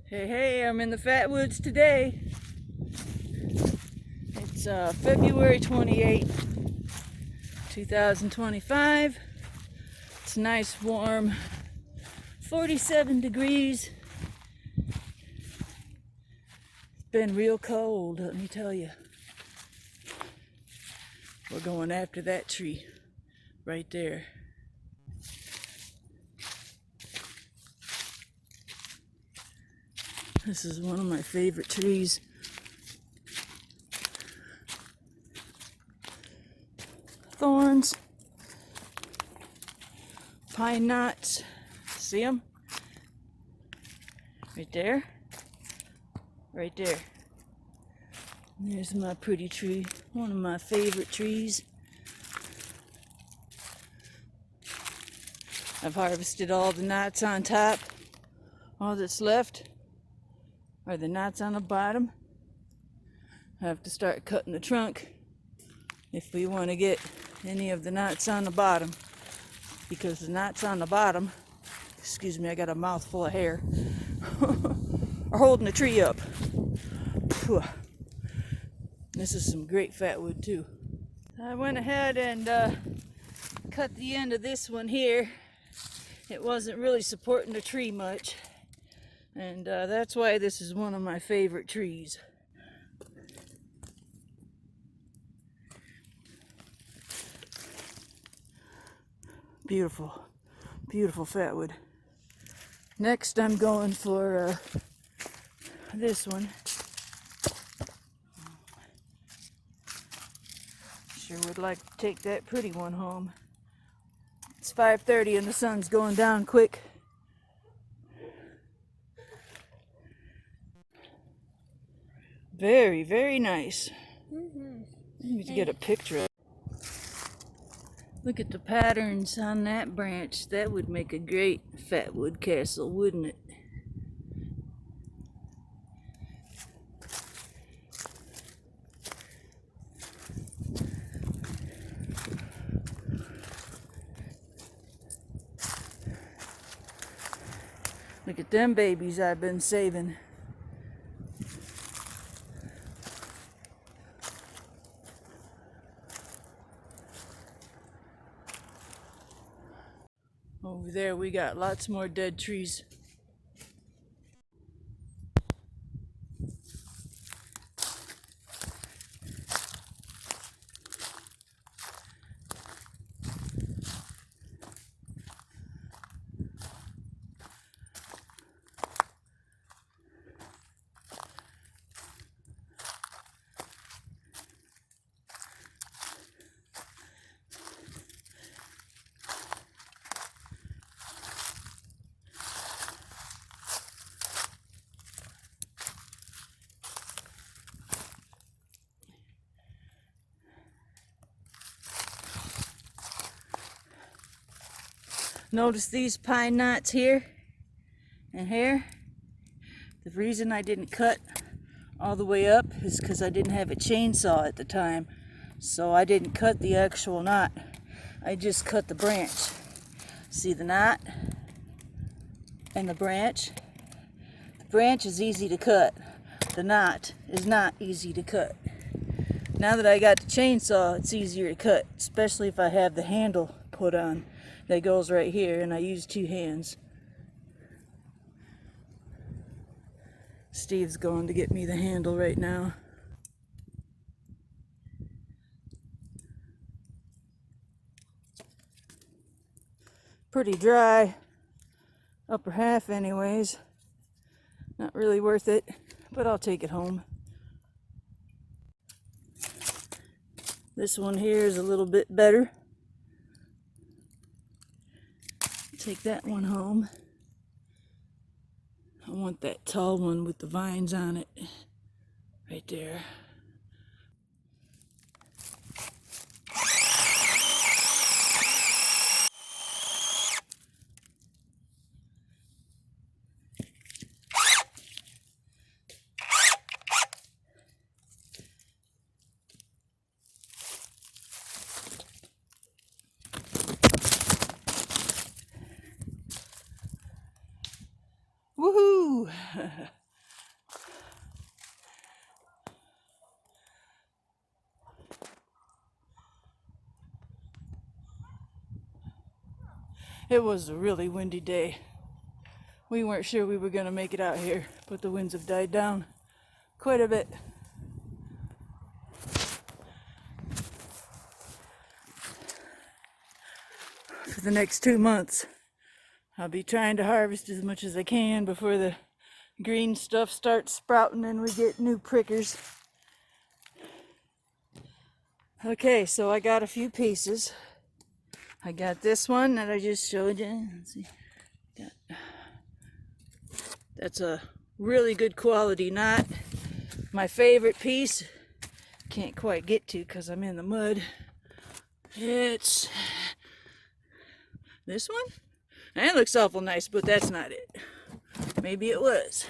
Hey, I'm in the Fatwoods today. It's February 28th, 2025. It's nice, warm, 47 degrees. It's been real cold, let me tell you. We're going after that tree right there. This is one of my favorite trees. Thorns, pine knots. See them? Right there. Right there. And there's my pretty tree. One of my favorite trees. I've harvested all the knots on top. All that's left are the knots on the bottom. I have to start cutting the trunk if we want to get any of the knots on the bottom, because the knots on the bottom, excuse me, I got a mouthful of hair, are holding the tree up. This is some great fatwood too. I went ahead and cut the end of this one here. It wasn't really supporting the tree much, and that's why this is one of my favorite trees. Beautiful, beautiful fatwood. Next I'm going for this one. Sure would like to take that pretty one home. It's 5:30 and the sun's going down quick. Very, very nice. I need to get a picture of it. Look at the patterns on that branch. That would make a great fatwood castle, wouldn't it? Look at them babies I've been saving. Over there we got lots more dead trees. Notice these pine knots here and here. The reason I didn't cut all the way up is because I didn't have a chainsaw at the time. So I didn't cut the actual knot. I just cut the branch. See the knot and the branch? The branch is easy to cut. The knot is not easy to cut. Now that I got the chainsaw, it's easier to cut, especially if I have the handle put on. That goes right here, and I use two hands. Steve's going to get me the handle right now. Pretty dry, upper half anyways. Not really worth it, but I'll take it home. This one here is a little bit better. Take that one home. I want that tall one with the vines on it. Right there. Woohoo! Woo! It was a really windy day. We weren't sure we were going to make it out here, but the winds have died down quite a bit. For the next 2 months, I'll be trying to harvest as much as I can before the green stuff starts sprouting and we get new prickers. Okay, so I got a few pieces. I got this one that I just showed you. Let's see. That's a really good quality knot. My favorite piece, can't quite get to because I'm in the mud. It's this one. And it looks awful nice, but that's not it. Maybe it was.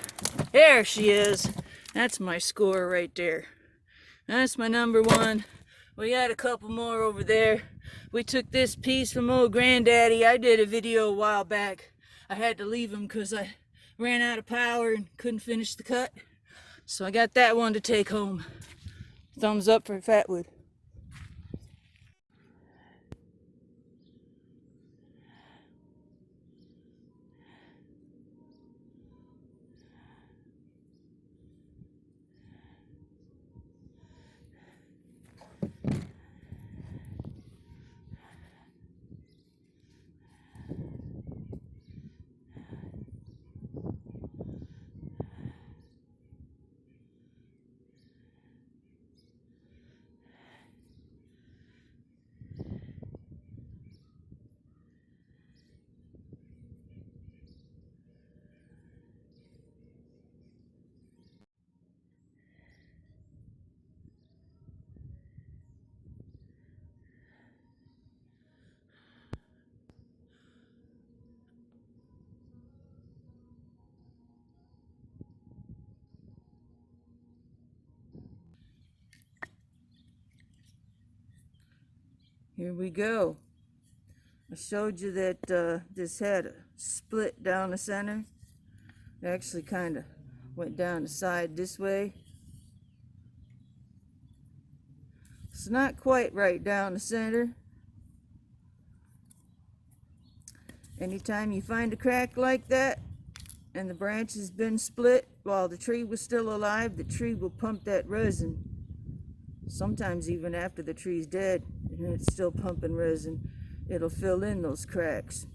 There she is. That's my score right there. That's my number one. We got a couple more over there. We took this piece from old granddaddy. I did a video a while back. I had to leave him because I ran out of power and couldn't finish the cut. So I got that one to take home. Thumbs up for Fatwood. Here we go. I showed you that this had a split down the center. It actually kind of went down the side this way. It's not quite right down the center. Anytime you find a crack like that and the branch has been split while the tree was still alive, the tree will pump that resin. Sometimes even after the tree's dead and it's still pumping resin, it'll fill in those cracks.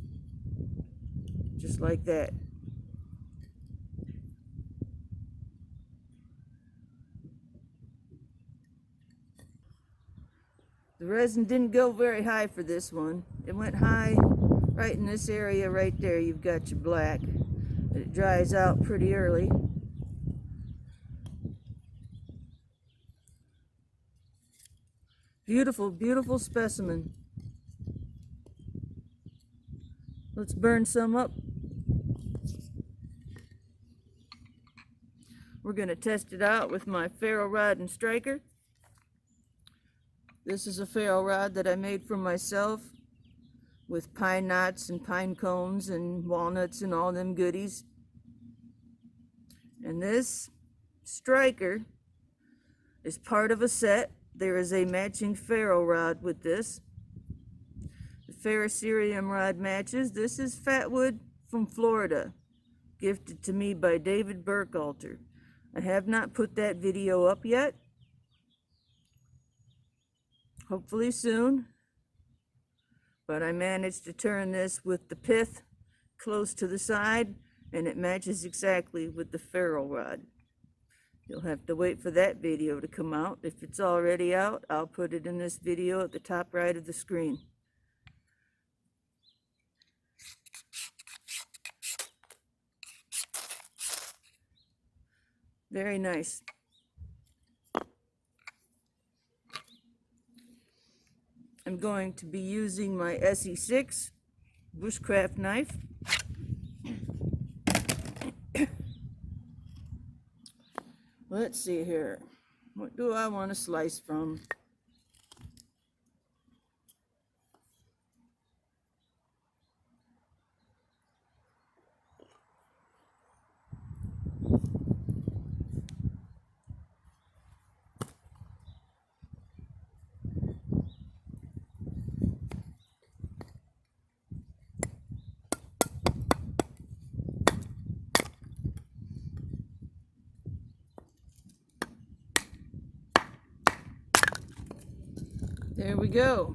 Just like that. The resin didn't go very high for this one. It went high right in this area right there. You've got your black. It dries out pretty early. Beautiful, beautiful specimen. Let's burn some up. We're going to test it out with my ferro rod and striker. This is a ferro rod that I made for myself with pine knots and pine cones and walnuts and all them goodies. And this striker is part of a set. There is a matching ferro rod with this. The ferrocerium rod matches. This is Fatwood from Florida, gifted to me by David Burkhalter. I have not put that video up yet. Hopefully soon. But I managed to turn this with the pith close to the side, and it matches exactly with the ferro rod. You'll have to wait for that video to come out. If it's already out, I'll put it in this video at the top right of the screen. Very nice. I'm going to be using my SE6 bushcraft knife. Let's see here. What do I want to slice from? There we go.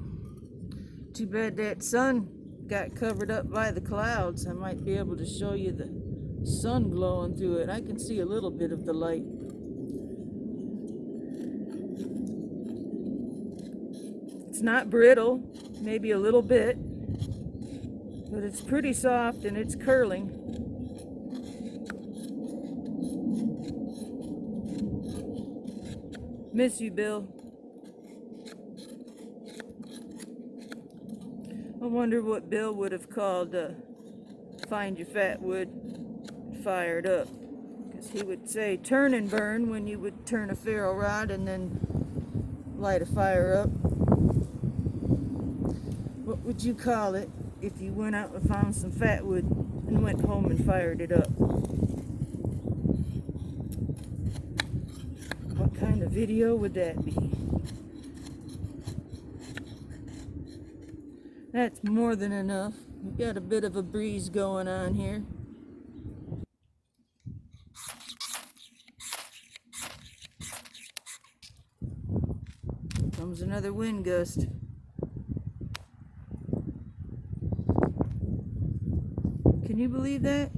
Too bad that sun got covered up by the clouds. I might be able to show you the sun glowing through it. I can see a little bit of the light. It's not brittle, maybe a little bit, but it's pretty soft and it's curling. Miss you, Bill. I wonder what Bill would have called Find Your Fatwood Fired Up. Because he would say turn and burn when you would turn a ferro rod and then light a fire up. What would you call it if you went out and found some fatwood and went home and fired it up? What kind of video would that be? That's more than enough. We've got a bit of a breeze going on here. Comes another wind gust. Can you believe that?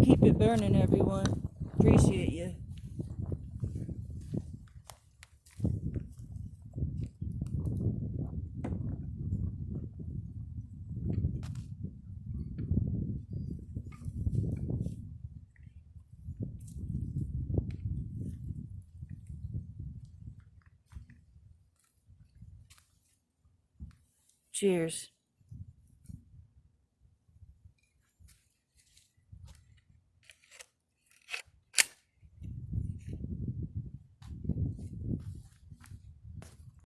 Keep it burning, everyone. Appreciate you. Cheers.